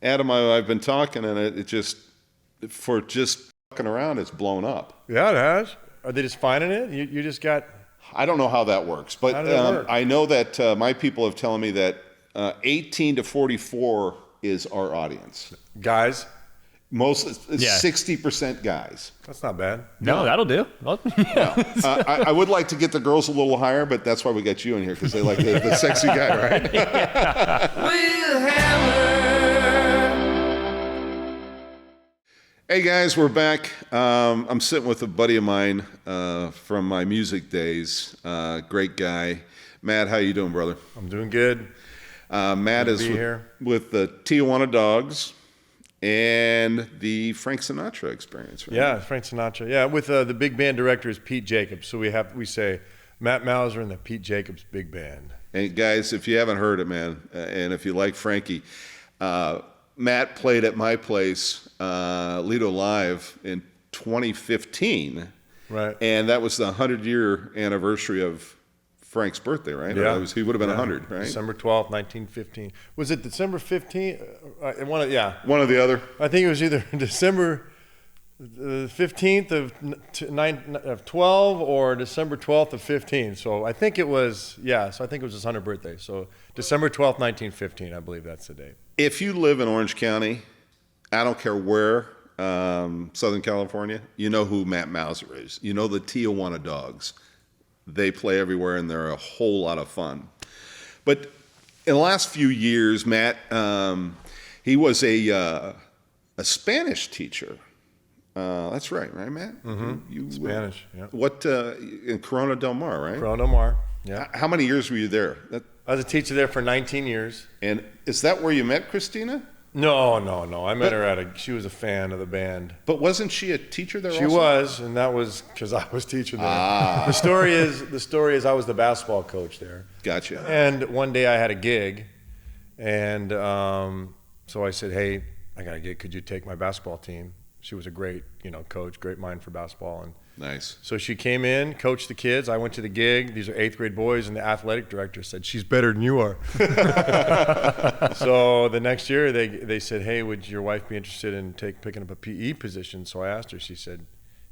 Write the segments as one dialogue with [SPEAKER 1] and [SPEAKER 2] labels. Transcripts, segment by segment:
[SPEAKER 1] Adam, I've been talking, and it just for just fucking around, it's blown up.
[SPEAKER 2] Yeah, it has. Are they just finding it? You just got.
[SPEAKER 1] I don't know how that works, but I know that my people have telling me that 18 to 44 is our audience.
[SPEAKER 2] Guys?
[SPEAKER 1] Most 60% guys.
[SPEAKER 2] That's not bad.
[SPEAKER 3] No, that'll do.
[SPEAKER 1] I would like to get the girls a little higher, but that's why we got you in here, because they like the sexy guy, right? We'll Hey guys, we're back. I'm sitting with a buddy of mine from my music days. Great guy, Matt. How you doing, brother?
[SPEAKER 2] I'm doing good.
[SPEAKER 1] Matt is with the Tijuana Dogs and the Frank Sinatra Experience, right?
[SPEAKER 2] Yeah, Frank Sinatra. Yeah, with the big band director is Pete Jacobs. So we say Matt Mauser and the Pete Jacobs Big Band.
[SPEAKER 1] And guys, if you haven't heard it, man, and if you like Frankie, Matt played at my place, Lido Live, in 2015.
[SPEAKER 2] Right.
[SPEAKER 1] And that was the 100-year anniversary of Frank's birthday, right?
[SPEAKER 2] Yeah.
[SPEAKER 1] He would have been 100, right?
[SPEAKER 2] December 12th, 1915. Was it December 15th? One
[SPEAKER 1] or the other.
[SPEAKER 2] I think it was either December 15th of 12 or December 12th of 15. So I think it was, so I think it was his 100th birthday. So December 12th, 1915, I believe that's the date.
[SPEAKER 1] If you live in Orange County, I don't care where, Southern California, you know who Matt Mauser is. You know the Tijuana Dogs. They play everywhere, and they're a whole lot of fun. But in the last few years, Matt, he was a Spanish teacher. That's right, Matt?
[SPEAKER 2] Mm-hmm. Spanish, yeah.
[SPEAKER 1] What, in Corona del Mar, right?
[SPEAKER 2] Corona del Mar, yeah.
[SPEAKER 1] How many years were you there?
[SPEAKER 2] I was a teacher there for 19 years.
[SPEAKER 1] And is that where you met Christina?
[SPEAKER 2] No. I met her she was a fan of the band.
[SPEAKER 1] But wasn't she a teacher there also?
[SPEAKER 2] She was, and that was because I was teaching there. The story is I was the basketball coach there.
[SPEAKER 1] Gotcha.
[SPEAKER 2] And one day I had a gig, and so I said, hey, I got a gig. Could you take my basketball team? She was a great, coach, great mind for basketball. And
[SPEAKER 1] nice.
[SPEAKER 2] So she came in, coached the kids. I went to the gig. These are 8th grade boys, and the athletic director said, she's better than you are. So the next year they said, hey, would your wife be interested in picking up a PE position? So I asked her. She said,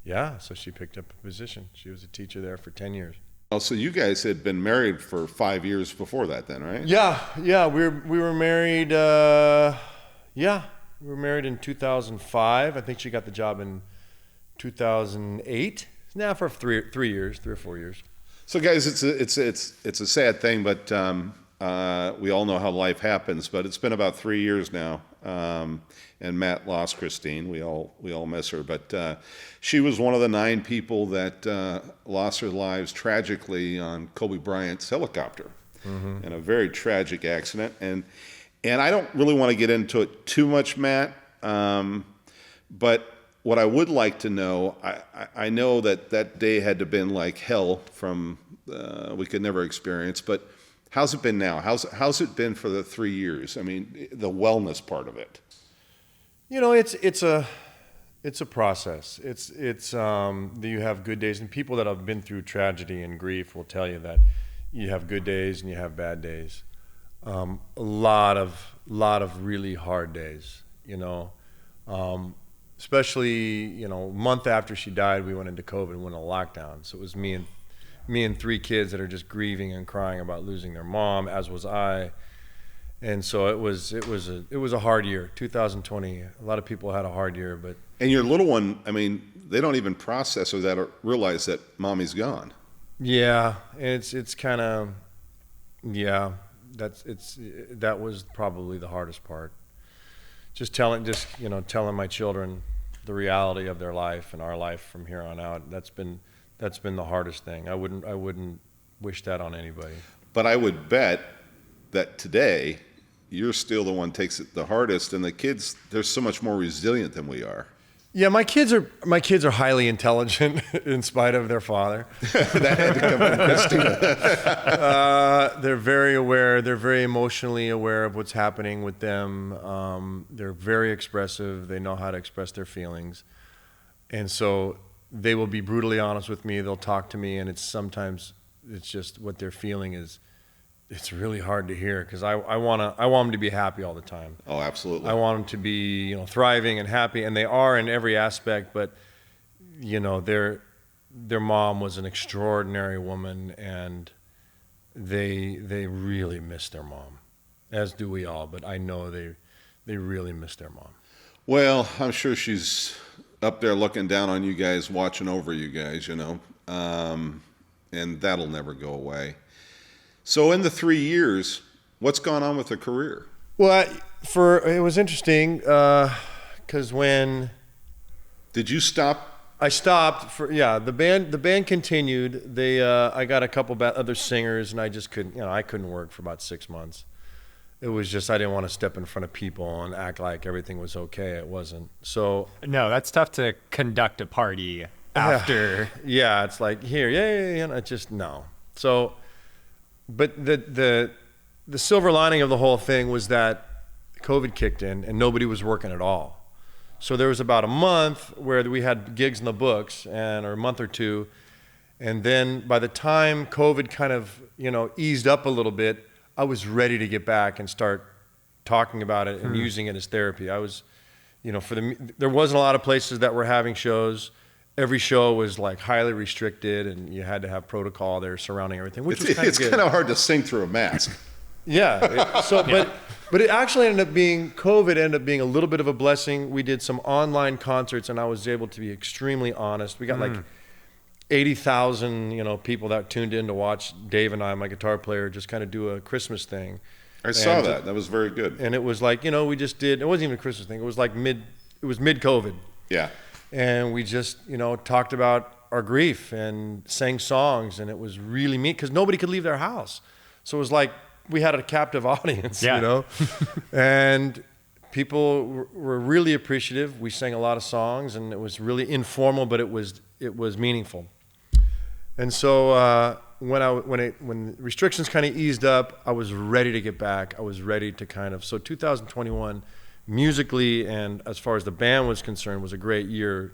[SPEAKER 2] yeah. So she picked up a position. She was a teacher there for 10 years.
[SPEAKER 1] Oh, so you guys had been married for 5 years before that then, right?
[SPEAKER 2] Yeah. We were married, we were married in 2005. I think she got the job in 2008. Now for 3 or 4 years. So
[SPEAKER 1] guys, it's a sad thing, but we all know how life happens. But it's been about 3 years now, and Matt lost Christine. We all miss her, but she was one of the 9 people that lost their lives tragically on Kobe Bryant's helicopter in a very tragic accident. And I don't really want to get into it too much, Matt, but what I would like to know, I know that day had to have been like hell from we could never experience, but how's it been now? How's it been for the 3 years? I mean, the wellness part of it.
[SPEAKER 2] It's a process. It's you have good days, and people that have been through tragedy and grief will tell you that you have good days and you have bad days. A lot of really hard days, especially, a month after she died, we went into COVID and went into lockdown. So it was me and 3 kids that are just grieving and crying about losing their mom, as was I. And so it was a hard year, 2020. A lot of people had a hard year, but.
[SPEAKER 1] And your little one, I mean, they don't even process or realize that mommy's gone.
[SPEAKER 2] Yeah. And it's kind of, yeah. That was probably the hardest part. Just telling my children the reality of their life and our life from here on out. That's been the hardest thing. I wouldn't wish that on anybody.
[SPEAKER 1] But I would bet that today you're still the one takes it the hardest, and the kids, they're so much more resilient than we are.
[SPEAKER 2] Yeah, my kids are highly intelligent in spite of their father.
[SPEAKER 1] That had to come from Christina.
[SPEAKER 2] They're very aware. They're very emotionally aware of what's happening with them. They're very expressive. They know how to express their feelings. And so they will be brutally honest with me. They'll talk to me, and sometimes it's just what they're feeling is it's really hard to hear because I want them to be happy all the time.
[SPEAKER 1] Oh, absolutely.
[SPEAKER 2] I want them to be, thriving and happy, and they are in every aspect. But their mom was an extraordinary woman, and they really miss their mom, as do we all. But I know they really miss their mom.
[SPEAKER 1] Well, I'm sure she's up there looking down on you guys, watching over you guys, and that'll never go away. So in the 3 years, what's gone on with her career?
[SPEAKER 2] Well, it was interesting because when
[SPEAKER 1] did you stop?
[SPEAKER 2] I stopped the band continued. I got a couple other singers, and I just couldn't, I couldn't work for about 6 months. It was just, I didn't want to step in front of people and act like everything was okay. It wasn't. So
[SPEAKER 3] no, that's tough to conduct a party after.
[SPEAKER 2] Yeah, it's like here, yeah, just no. So, but the silver lining of the whole thing was that COVID kicked in and nobody was working at all. So there was about a month where we had gigs in the books, or a month or two, and then by the time COVID kind of eased up a little bit, I was ready to get back and start talking about it and using it as therapy. I was, there wasn't a lot of places that were having shows. Every show was like highly restricted, and you had to have protocol there surrounding everything, which was kind of good.
[SPEAKER 1] It's kind of hard to sing through a mask.
[SPEAKER 2] Yeah. But it actually COVID ended up being a little bit of a blessing. We did some online concerts, and I was able to be extremely honest. We got like 80,000, people that tuned in to watch Dave and I, my guitar player, just kind of do a Christmas thing.
[SPEAKER 1] I saw that. That was very good.
[SPEAKER 2] And it was like, we just did, it wasn't even a Christmas thing. It was like mid-COVID.
[SPEAKER 1] Yeah.
[SPEAKER 2] And we just, talked about our grief and sang songs, and it was really neat because nobody could leave their house. So it was like we had a captive audience, and people were really appreciative. We sang a lot of songs, and it was really informal, but it was meaningful. And so when restrictions kind of eased up, I was ready to get back. I was ready to so 2021, musically and as far as the band was concerned, was a great year,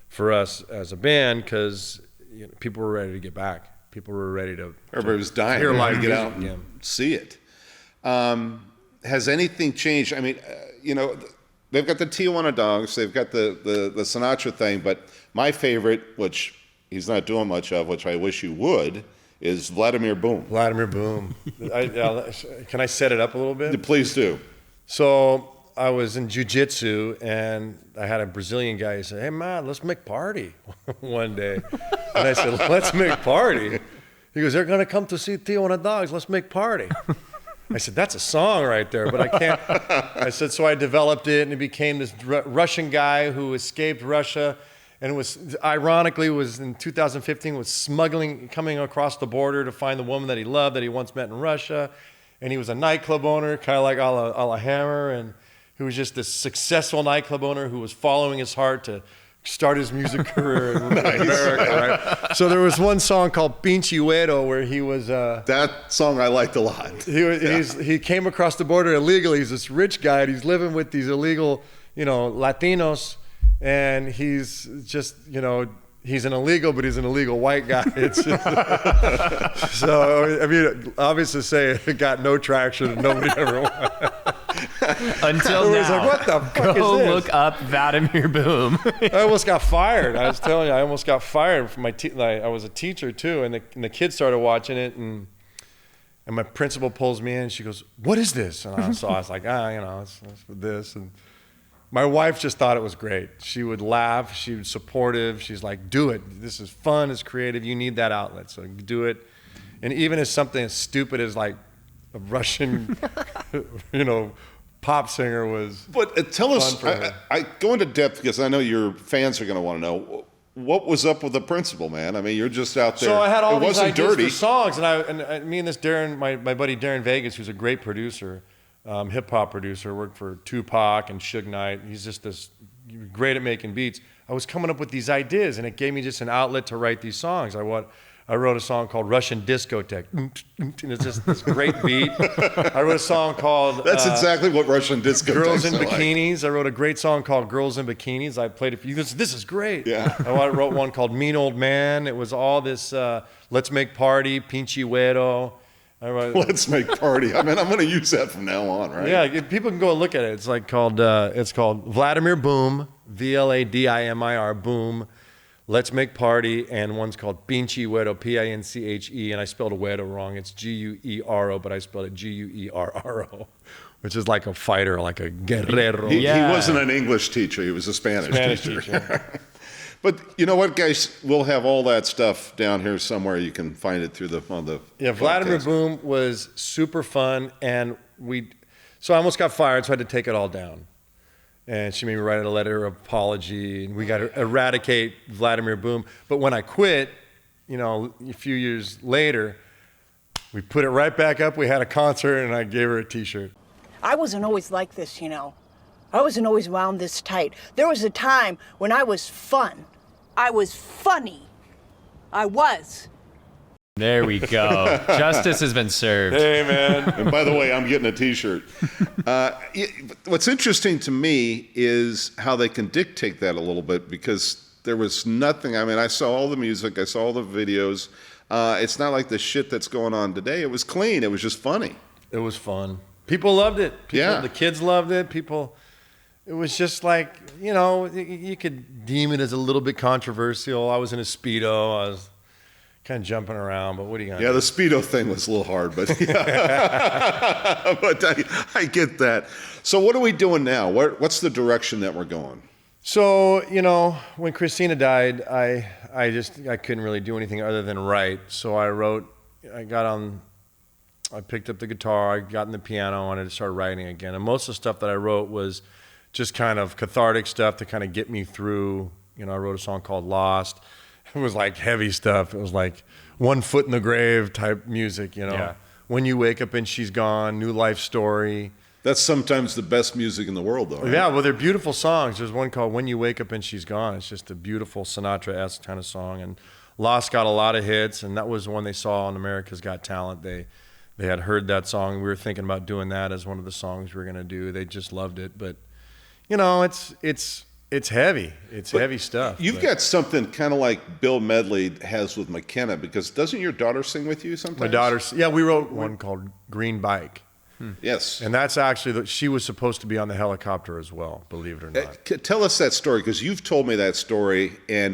[SPEAKER 2] for us as a band because people were ready to get back. People were ready to.
[SPEAKER 1] Everybody was dying to get out and see it. Has anything changed? I mean, they've got the Tijuana Dogs, they've got the Sinatra thing, but my favorite, which he's not doing much of, which I wish you would, is Vladimir Boom.
[SPEAKER 2] Vladimir Boom. Can I set it up a little bit?
[SPEAKER 1] Please do.
[SPEAKER 2] So I was in jiu-jitsu, and I had a Brazilian guy. He said, "Hey, man, let's make party one day." And I said, "Let's make party." He goes, "They're going to come to see Tijuana Dogs. Let's make party." I said, "That's a song right there, but I can't." I said, so I developed it, and it became this Russian guy who escaped Russia, and ironically was in 2015, was coming across the border to find the woman that he loved, that he once met in Russia. And he was a nightclub owner, kind of like a la Hammer, and who was just this successful nightclub owner who was following his heart to start his music career in America, right? So there was one song called Pinche Güero where he was...
[SPEAKER 1] that song I liked a lot.
[SPEAKER 2] He came across the border illegally. He's this rich guy, and he's living with these illegal, Latinos, and he's just, he's an illegal, but he's an illegal white guy. It's just, so, I mean, obviously say it got no traction and nobody ever won.
[SPEAKER 3] Until now.
[SPEAKER 2] Like, what the fuck
[SPEAKER 3] Go
[SPEAKER 2] is this?
[SPEAKER 3] look up Vladimir Boom.
[SPEAKER 2] I almost got fired. I was telling you, I almost got fired from I was a teacher too, and the kids started watching it, and my principal pulls me in, and she goes, "What is this?" And I was like, it's this. And my wife just thought it was great. She would laugh. She was supportive. She's like, "Do it. This is fun. It's creative. You need that outlet. So do it." And even as something as stupid as like a Russian, pop singer was.
[SPEAKER 1] But tell us, I go into depth because I know your fans are going to want to know what was up with the principal, man. I mean, you're just out there.
[SPEAKER 2] So I had all these ideas
[SPEAKER 1] dirty.
[SPEAKER 2] for songs, and me and this Darren, my buddy Darren Vegas, who's a great producer. Hip hop producer, worked for Tupac and Suge Knight. He's just this great at making beats. I was coming up with these ideas, and it gave me just an outlet to write these songs. I wrote a song called Russian Discotheque, and it's just this great beat. I wrote a song called
[SPEAKER 1] That's exactly what Russian discotheques
[SPEAKER 2] Girls in
[SPEAKER 1] are
[SPEAKER 2] Bikinis. I wrote a great song called Girls in Bikinis. I played it for you. This is great.
[SPEAKER 1] Yeah.
[SPEAKER 2] I wrote one called Mean Old Man. It was all this Let's Make Party, Pinche Güero.
[SPEAKER 1] Let's make party. I mean, I'm going to use that from now on, right?
[SPEAKER 2] Yeah, people can go and look at it. It's like called Vladimir Boom, Vladimir Boom. Let's make party, and one's called Pinche Güero, Pinche, and I spelled Güero wrong. It's Guero, but I spelled it Guerro, which is like a fighter, like a guerrero.
[SPEAKER 1] He wasn't an English teacher. He was a Spanish teacher. But you know what, guys? We'll have all that stuff down here somewhere. You can find it through on the
[SPEAKER 2] Vladimir Boom was super fun, and so I almost got fired, so I had to take it all down. And she made me write a letter of apology, and we got to eradicate Vladimir Boom. But when I quit, a few years later, we put it right back up. We had a concert, and I gave her a T-shirt.
[SPEAKER 4] I wasn't always like this, I wasn't always wound this tight. There was a time when I was fun. I was funny. I was.
[SPEAKER 3] There we go. Justice has been served.
[SPEAKER 2] Hey, man.
[SPEAKER 1] And by the way, I'm getting a T-shirt. What's interesting to me is how they can dictate that a little bit, because there was nothing. I mean, I saw all the music. I saw all the videos. It's not like the shit that's going on today. It was clean. It was just funny.
[SPEAKER 2] It was fun. People loved it. The kids loved it. It was just like, you could deem it as a little bit controversial. I was in a Speedo. I was kind of jumping around, but what are you going to do?
[SPEAKER 1] Yeah, the Speedo thing was a little hard, but yeah. But I get that. So what are we doing now? What's the direction that we're going?
[SPEAKER 2] So, when Christina died, I couldn't really do anything other than write. So I picked up the guitar, I got in the piano, I wanted to start writing again. And most of the stuff that I wrote was just kind of cathartic stuff to kind of get me through. I wrote a song called Lost. It was like heavy stuff. It was like 1 foot in the grave type music,
[SPEAKER 3] Yeah.
[SPEAKER 2] When You Wake Up and She's Gone, New Life Story.
[SPEAKER 1] That's sometimes the best music in the world, though, right?
[SPEAKER 2] Yeah, well, they're beautiful songs. There's one called When You Wake Up and She's Gone. It's just a beautiful Sinatra-esque kind of song. And Lost got a lot of hits, and that was the one they saw on America's Got Talent. They had heard that song. We were thinking about doing that as one of the songs we were going to do. They just loved it. But, it's heavy. It's heavy stuff.
[SPEAKER 1] You've got something kind of like Bill Medley has with McKenna, because doesn't your daughter sing with you sometimes?
[SPEAKER 2] My daughter's, we wrote one called Green Bike.
[SPEAKER 1] Yes.
[SPEAKER 2] And that's actually, she was supposed to be on the helicopter as well, believe it or not.
[SPEAKER 1] Tell us that story, because you've told me that story,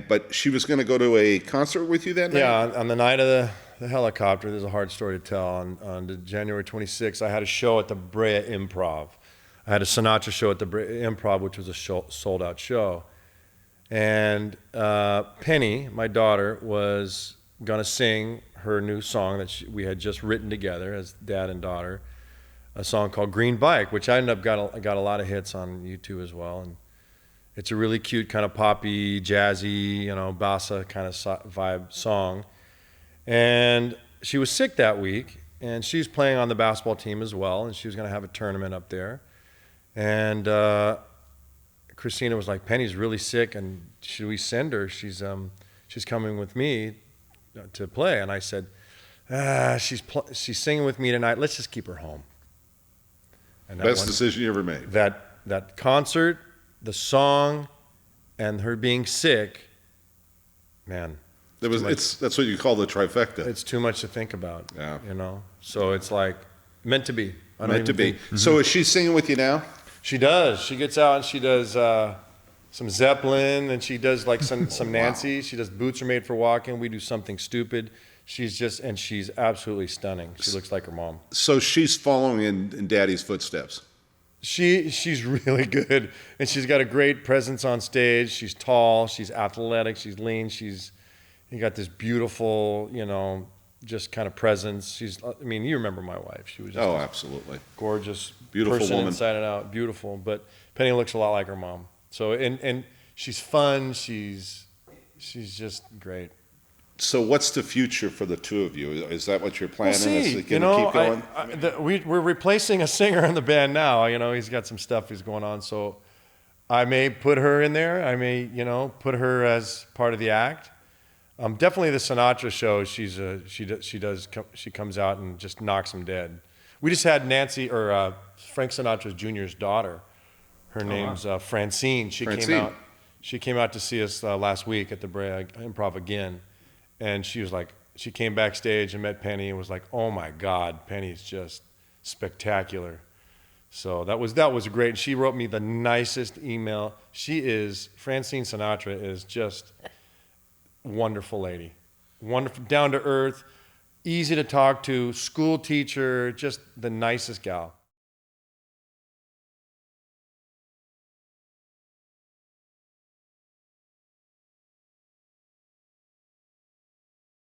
[SPEAKER 1] but she was going to go to a concert with you that night?
[SPEAKER 2] Yeah, on the night of the helicopter, there's a hard story to tell. On January 26th, I had a show at the Brea Improv. I had a Sinatra show at the Improv, which was a sold-out show. And Penny, my daughter, was going to sing her new song that we had just written together as dad and daughter, a song called Green Bike, which I ended up got a lot of hits on YouTube as well. And it's a really cute kind of poppy, jazzy, bossa kind of vibe song. And she was sick that week, and she was playing on the basketball team as well, and she was going to have a tournament up there. And Christina was like, Penny's really sick, and should we send her? She's coming with me to play. And I said, she's singing with me tonight. Let's just keep her home. And
[SPEAKER 1] Best decision you ever made.
[SPEAKER 2] That concert, the song, and her being sick, man.
[SPEAKER 1] That's what you call the trifecta.
[SPEAKER 2] It's too much to think about.
[SPEAKER 1] Yeah.
[SPEAKER 2] So it's like meant to be.
[SPEAKER 1] Meant to be. So is she singing with you now?
[SPEAKER 2] She does. She gets out and she does some Zeppelin, and she does like some Nancy. She does Boots Are Made for Walking. We do Something Stupid. She's absolutely stunning. She looks like her mom.
[SPEAKER 1] So she's following in Daddy's footsteps.
[SPEAKER 2] She's really good, and she's got a great presence on stage. She's tall. She's athletic. She's lean. You got this beautiful, just kind of presence. You remember my wife. She was just
[SPEAKER 1] absolutely
[SPEAKER 2] gorgeous,
[SPEAKER 1] beautiful
[SPEAKER 2] person
[SPEAKER 1] woman,
[SPEAKER 2] inside and out, beautiful. But Penny looks a lot like her mom. So and she's fun. She's just great.
[SPEAKER 1] So what's the future for the two of you? Is that what you're planning?
[SPEAKER 2] We'll see.
[SPEAKER 1] Is it going to keep going?
[SPEAKER 2] We're replacing a singer in the band now. He's got some stuff he's going on. So I may put her in there. I may, put her as part of the act. Definitely the Sinatra show. She comes out and just knocks them dead. We just had Frank Sinatra Jr.'s daughter. Her name's Francine. She came out to see us last week at the Brea Improv again, and she was like she came backstage and met Penny and was like, "Oh my God, Penny's just spectacular." So that was great. She wrote me the nicest email. Francine Sinatra is just wonderful lady, wonderful, down to earth, easy to talk to, school teacher, just the nicest gal.